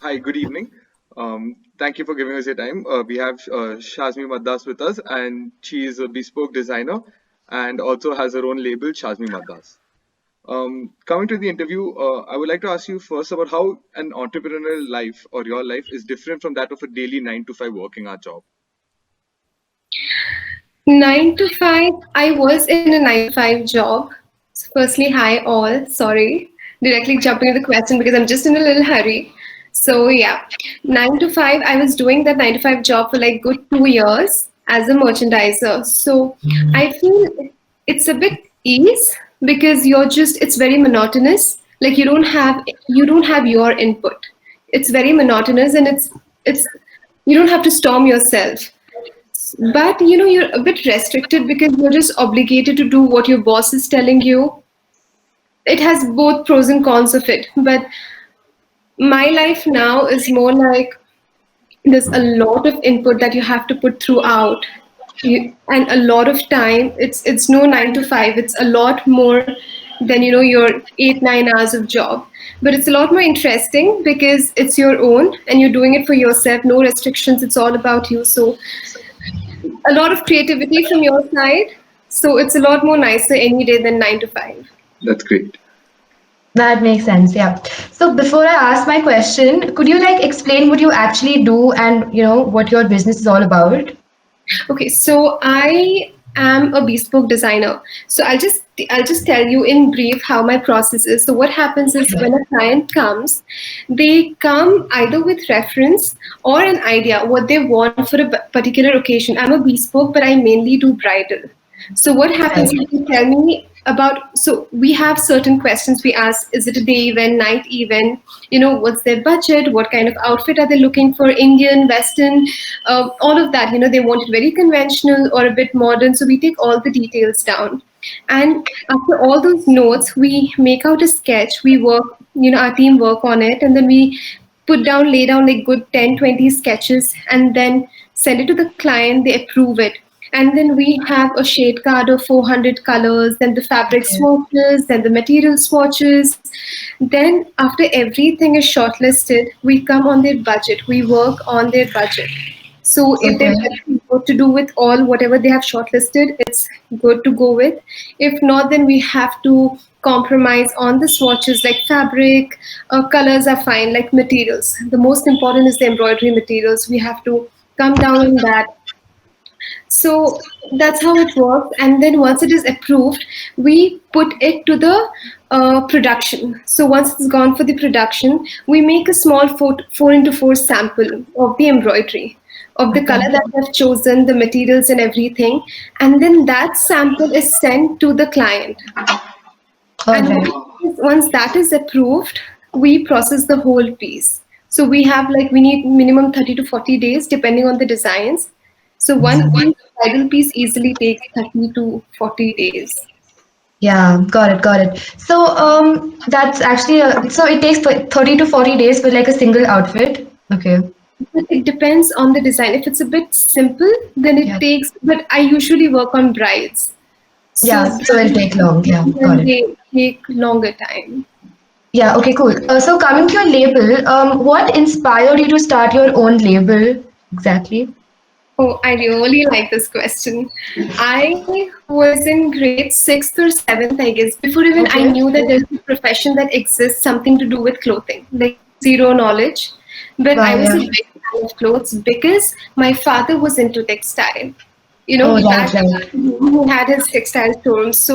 Hi, good evening. Thank you for giving us your time. We have Shazmi Maddas with us, and she is a bespoke designer and also has her own label, Shazmi Maddas. Coming to the interview, I would like to ask you first about how an entrepreneurial life or your life is different from that of a daily 9 to 5 working hour job. 9 to 5, I was in a 9 to 5 job. So firstly, hi all. Sorry, directly jumping into the question because I'm just in a little hurry. So yeah, 9 to 5, I was doing that 9 to 5 job for like good 2 years as a merchandiser. So I feel it's a bit ease because it's very monotonous. Like you don't have your input. It's very monotonous and it's you don't have to storm yourself, but you're a bit restricted because you're just obligated to do what your boss is telling you. It has both pros and cons of it, but my life now is more like there's a lot of input that you have to put throughout and a lot of time. It's no 9 to 5, it's a lot more than your 8 9 hours of job, but it's a lot more interesting because it's your own and you're doing it for yourself, no restrictions, it's all about you. So a lot of creativity from your side. So it's a lot more nicer any day than 9 to 5. That's great. That makes sense, yeah. So before I ask my question, could you like explain what you actually do and what your business is all about? Okay, so I am a bespoke designer. So I'll just tell you in brief how my process is. So what happens is when a client comes, they come either with reference or an idea what they want for a particular occasion. I'm a bespoke, but I mainly do bridal. So what happens is they tell me about, so we have certain questions we ask. Is it a day event, night event? What's their budget? What kind of outfit are they looking for? Indian, Western, all of that. They want it very conventional or a bit modern. So we take all the details down. And after all those notes, we make out a sketch. We work, our team work on it. And then we lay down like good 10, 20 sketches and then send it to the client. They approve it. And then we have a shade card of 400 colors, then the fabric swatches, then the material swatches. Then, after everything is shortlisted, we come on their budget. We work on their budget. So, if they're Okay. good to do with all whatever they have shortlisted, it's good to go with. If not, then we have to compromise on the swatches like fabric, colors are fine, like materials. The most important is the embroidery materials. We have to come down on that. So that's how it works. And then once it is approved, we put it to the production. So once it's gone for the production, we make a small 4x4 sample of the embroidery, of the color that we have chosen, the materials and everything. And then that sample is sent to the client. All And right. once that is approved, we process the whole piece. So we need minimum 30 to 40 days depending on the designs. So one bridal piece easily takes 30 to 40 days. Yeah, got it, got it. So that's actually so it takes 30 to 40 days for like a single outfit. Okay. But it depends on the design. If it's a bit simple, then it Yeah. takes, but I usually work on brides. Yeah, So so it'll take long. Yeah, got then it. they take longer time. Yeah, okay, cool. So coming to your label, what inspired you to start your own label exactly? Oh, I really like this question. I was in grade sixth or seventh, I guess, before even I Okay. knew that there's a profession that exists, something to do with clothing, like zero knowledge. But I Wow, was a yeah. big fan of clothes because my father was into textile. Oh, Back right, right. he had his textile showroom. So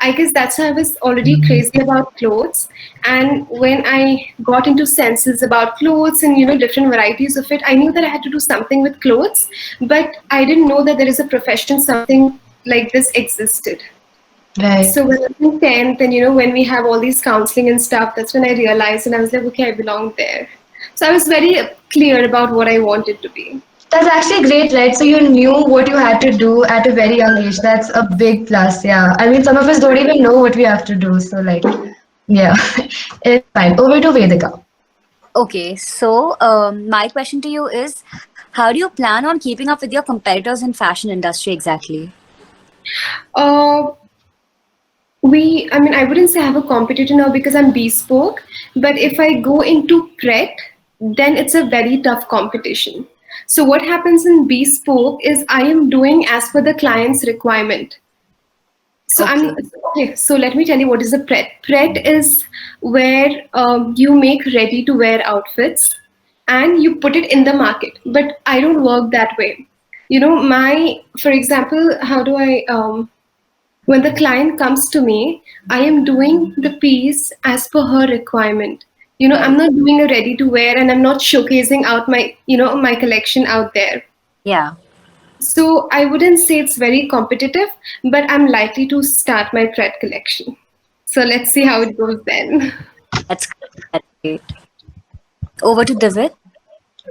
I guess that's why I was already crazy about clothes. And when I got into senses about clothes and different varieties of it, I knew that I had to do something with clothes, but I didn't know that there is a profession, something like this existed. Right. So when I was in 10th and when we have all these counseling and stuff, that's when I realized and I was like, okay, I belong there. So I was very clear about what I wanted to be. That's actually great, right? So you knew what you had to do at a very young age. That's a big plus, yeah. I mean, some of us don't even know what we have to do. So, like, yeah, it's fine. Over to Vedika. Okay, so my question to you is, how do you plan on keeping up with your competitors in fashion industry exactly? Uh, I mean, I wouldn't say I have a competitor now because I'm bespoke, but if I go into Pret, then it's a very tough competition. So what happens in bespoke is I am doing as per the client's requirement. So I'm Okay. okay. So let me tell you what is a pret. Pret is where you make ready to wear outfits and you put it in the market. But I don't work that way. For example, how do I when the client comes to me, I am doing the piece as per her requirement. I'm Right. not doing a ready to wear and I'm not showcasing out my collection out there. Yeah. So I wouldn't say it's very competitive, but I'm likely to start my Pret collection. So let's see how it goes then. That's that's great. Over to David.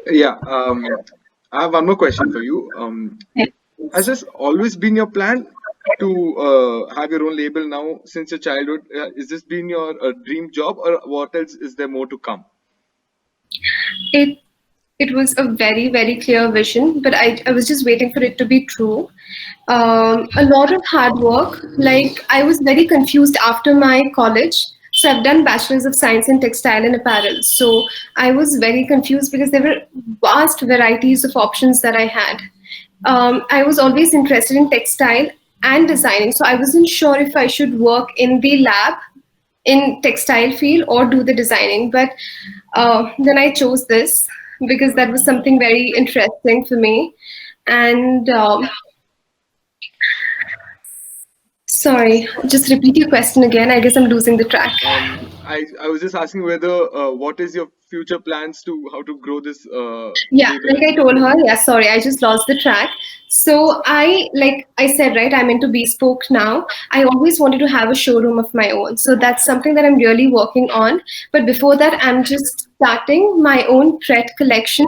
Yeah. I have one more question for you. Has this always been your plan to have your own label now since your childhood? Is this been your dream job, or what else is there more to come? It it was a very, very clear vision, but I was just waiting for it to be true. A lot of hard work. Like I was very confused after my college. So I've done Bachelor's of Science in Textile and Apparel. So I was very confused because there were vast varieties of options that I had. I was always interested in textile and designing. So I wasn't sure if I should work in the lab in textile field or do the designing, but then I chose this because that was something very interesting for me. And sorry, just repeat your question again. I guess I'm losing the track. I was just asking whether what is your future plans to how to grow this Yeah, label like and I told everything? her, yeah, sorry, I just lost the track. So like I said, right, I'm into bespoke now. I always wanted to have a showroom of my own. So that's something that I'm really working on. But before that, I'm just starting my own thread collection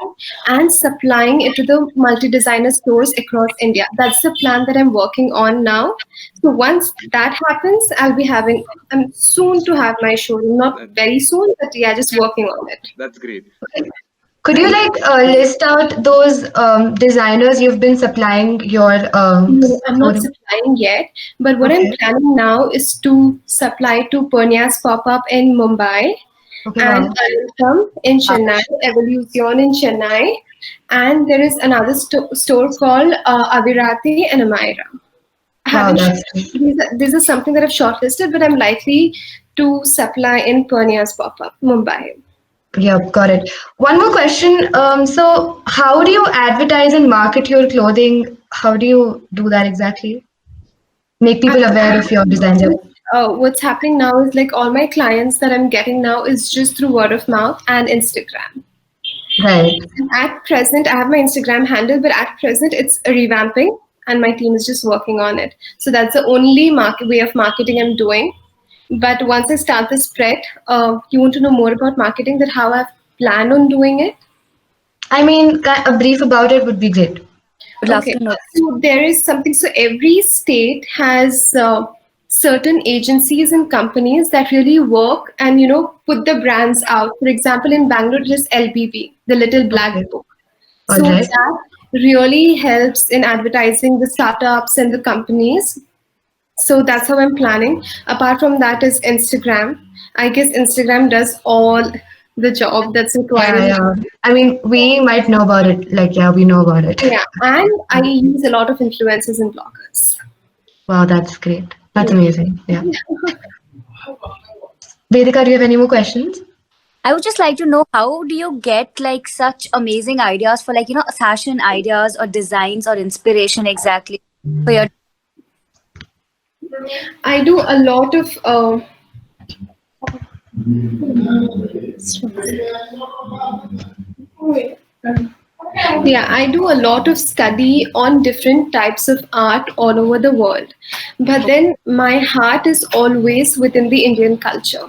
and supplying it to the multi-designer stores across India. That's the plan that I'm working on now. So once that happens, I'm soon to have my showroom. Not That very soon, but yeah, just working on it. that's great. Could you like list out those designers you've been supplying your No, I'm not clothing? supplying yet, but what I'm Okay. planning now is to supply to Purnia's pop-up in Mumbai Okay. and Wow. Aritham in Chennai, Evolution in Chennai, and there is another store called Avirati and Amira. I Wow. haven't That's great. these are something that I've shortlisted, but I'm likely to supply in Purnia's pop-up, Mumbai. Yep. Got it. One more question. So how do you advertise and market your clothing? How do you do that exactly? Make people aware of your designs. Yep. What's happening now is like all my clients that I'm getting now is just through word of mouth and Instagram. Right. At present, I have my Instagram handle, but at present, it's a revamping, and my team is just working on it. So that's the only way of marketing I'm doing. But once I start the spread, you want to know more about marketing, that how I've planned on doing it? I mean, a brief about it would be great. Would love Okay, to know. so there is something. So every state has certain agencies and companies that really work and put the brands out. For example, in Bangalore, it is LBB, the Little Black Okay. Book. All So right. that really helps in advertising the startups and the companies. So that's how I'm planning. Apart from that is Instagram. I guess Instagram does all the job that's required Yeah, in. yeah. I mean, we might know about it. Like, yeah, we know about it. Yeah, and I use a lot of influencers and bloggers. Wow, that's great. That's Yeah. amazing. Yeah. Vedika, do you have any more questions? I would just like to know how do you get like such amazing ideas for like fashion ideas or designs or inspiration exactly for your. I do a lot of yeah, I do a lot of study on different types of art all over the world. But then my heart is always within the Indian culture.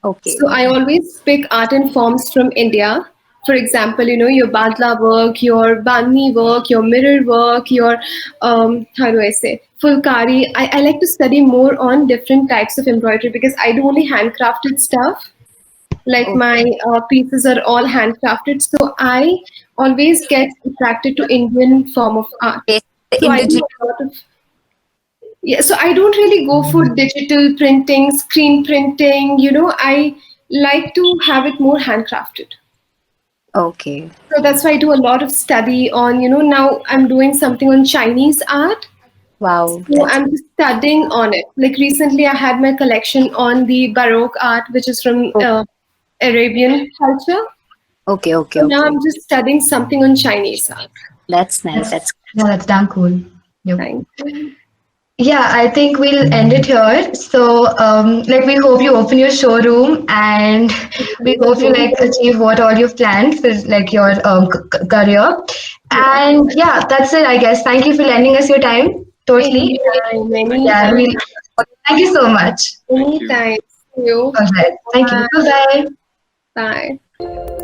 Okay. So I always pick art and forms from India. For example, your Badla work, your Bani work, your mirror work, your how do I say Fulkari. I like to study more on different types of embroidery because I do only handcrafted stuff. Like Okay. my pieces are all handcrafted, so I always get attracted to Indian form of art. Okay. The So I do indigenous. a lot of yeah, so I don't really go for digital printing, screen printing. I like to have it more handcrafted. Okay. So that's why I do a lot of study on, now I'm doing something on Chinese art. Wow. So That's I'm just studying on it. Like recently, I had my collection on the Baroque art, which is from oh, Arabian culture. okay. Okay. So now Okay. I'm just studying something on Chinese art. That's nice. That's That's yeah, that's damn cool. Yep. Thank you. Yeah, I think we'll end it here. So, like, we hope you open your showroom, and we hope you like achieve what all you've planned for like your career. Yeah. And yeah, that's it, I guess. Thank you for lending us your time. Totally. Anytime, Thank you Yeah, so anytime, much. we thank you so much. Thank you. anytime. See you. All right. Thank you. Bye. Bye bye. Bye.